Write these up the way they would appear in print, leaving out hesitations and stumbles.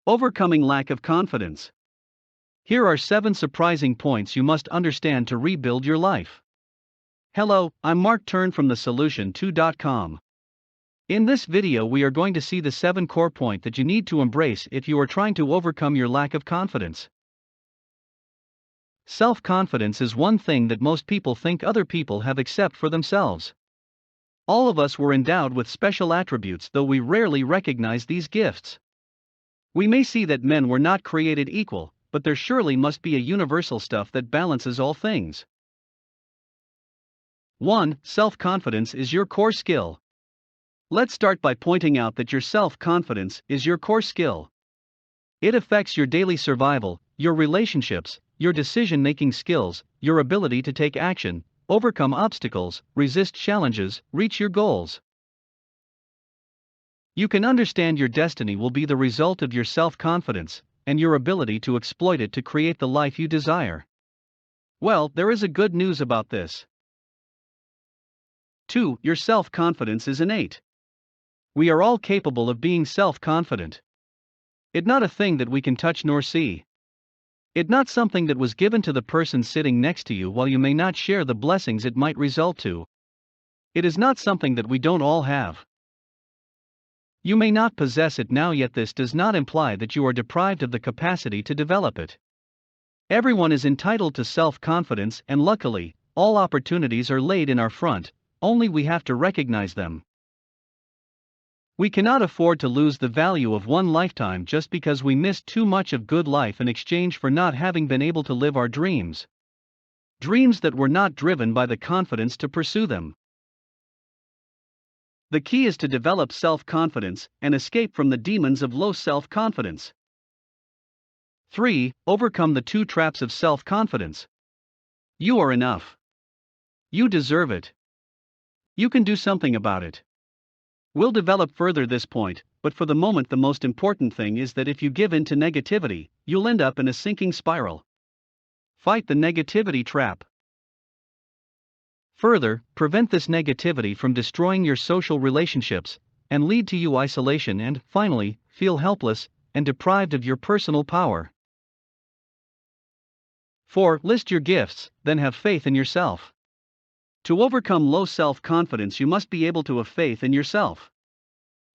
Overcoming lack of confidence. Here are 7 surprising points you must understand to rebuild your life. Hello, I'm Mark Tern from thesolution2.com. In this video we are going to see the 7 core points that you need to embrace if you are trying to overcome your lack of confidence. Self-confidence is one thing that most people think other people have except for themselves. All of us were endowed with special attributes, though we rarely recognize these gifts. We may see that men were not created equal, but there surely must be a universal stuff that balances all things. 1. Self-confidence is your core skill. Let's start by pointing out that your self-confidence is your core skill. It affects your daily survival, your relationships, your decision-making skills, your ability to take action, overcome obstacles, resist challenges, reach your goals. You can understand your destiny will be the result of your self-confidence and your ability to exploit it to create the life you desire. Well, there is a good news about this. 2. Your self-confidence is innate. We are all capable of being self-confident. It's not a thing that we can touch nor see. It's not something that was given to the person sitting next to you, while you may not share the blessings it might result to. It is not something that we don't all have. You may not possess it now, yet this does not imply that you are deprived of the capacity to develop it. Everyone is entitled to self-confidence, and luckily, all opportunities are laid in our front, only we have to recognize them. We cannot afford to lose the value of one lifetime just because we missed too much of good life in exchange for not having been able to live our dreams. Dreams that were not driven by the confidence to pursue them. The key is to develop self-confidence and escape from the demons of low self-confidence. 3. Overcome the 2 traps of self-confidence. You are enough. You deserve it. You can do something about it. We'll develop further this point, but for the moment the most important thing is that if you give in to negativity, you'll end up in a sinking spiral. Fight the negativity trap. Further, prevent this negativity from destroying your social relationships and lead to you isolation, and, finally, feel helpless and deprived of your personal power. 4. List your gifts, then have faith in yourself. To overcome low self-confidence, you must be able to have faith in yourself.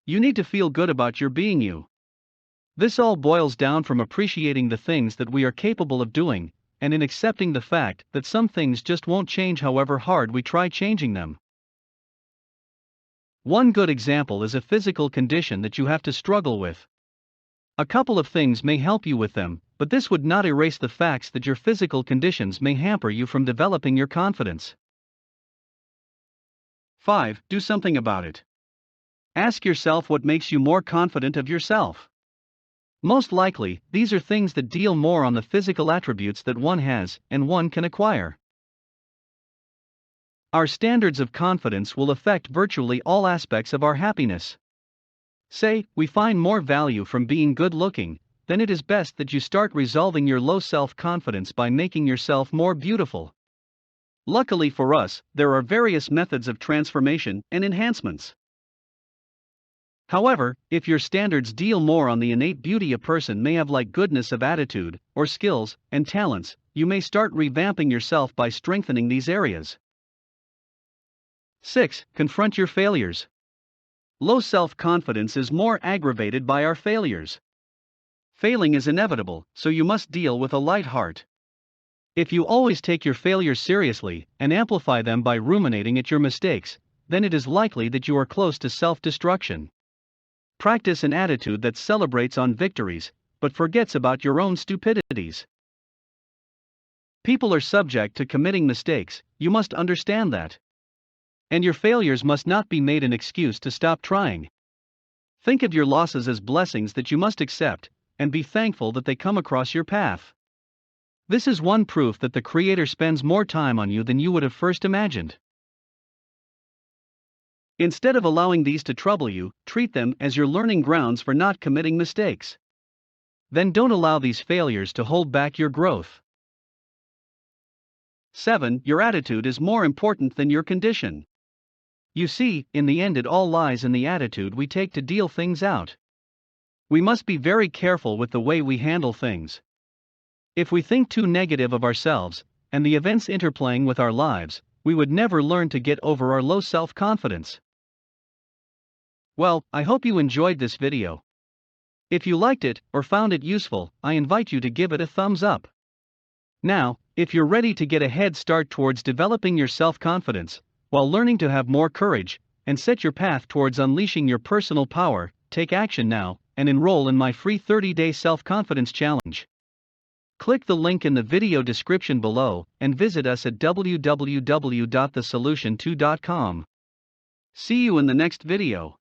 You need to feel good about your being you. This all boils down from appreciating the things that we are capable of doing, and in accepting the fact that some things just won't change however hard we try changing them. One good example is a physical condition that you have to struggle with. A couple of things may help you with them, but this would not erase the facts that your physical conditions may hamper you from developing your confidence. 5. Do something about it. Ask yourself what makes you more confident of yourself. Most likely, these are things that deal more on the physical attributes that one has and one can acquire. Our standards of confidence will affect virtually all aspects of our happiness. Say, we find more value from being good looking, then it is best that you start resolving your low self-confidence by making yourself more beautiful. Luckily for us, there are various methods of transformation and enhancements. However, if your standards deal more on the innate beauty a person may have, like goodness of attitude, or skills and talents, you may start revamping yourself by strengthening these areas. 6. Confront your failures. Low self-confidence is more aggravated by our failures. Failing is inevitable, so you must deal with a light heart. If you always take your failures seriously and amplify them by ruminating at your mistakes, then it is likely that you are close to self-destruction. Practice an attitude that celebrates on victories, but forgets about your own stupidities. People are subject to committing mistakes, you must understand that. And your failures must not be made an excuse to stop trying. Think of your losses as blessings that you must accept, and be thankful that they come across your path. This is one proof that the Creator spends more time on you than you would have first imagined. Instead of allowing these to trouble you, treat them as your learning grounds for not committing mistakes. Then don't allow these failures to hold back your growth. 7. Your attitude is more important than your condition. You see, in the end it all lies in the attitude we take to deal things out. We must be very careful with the way we handle things. If we think too negative of ourselves and the events interplaying with our lives, we would never learn to get over our low self-confidence. Well, I hope you enjoyed this video. If you liked it or found it useful, I invite you to give it a thumbs up. Now, if you're ready to get a head start towards developing your self-confidence, while learning to have more courage, and set your path towards unleashing your personal power, take action now, and enroll in my free 30-day self-confidence challenge. Click the link in the video description below, and visit us at www.thesolution2.com. See you in the next video.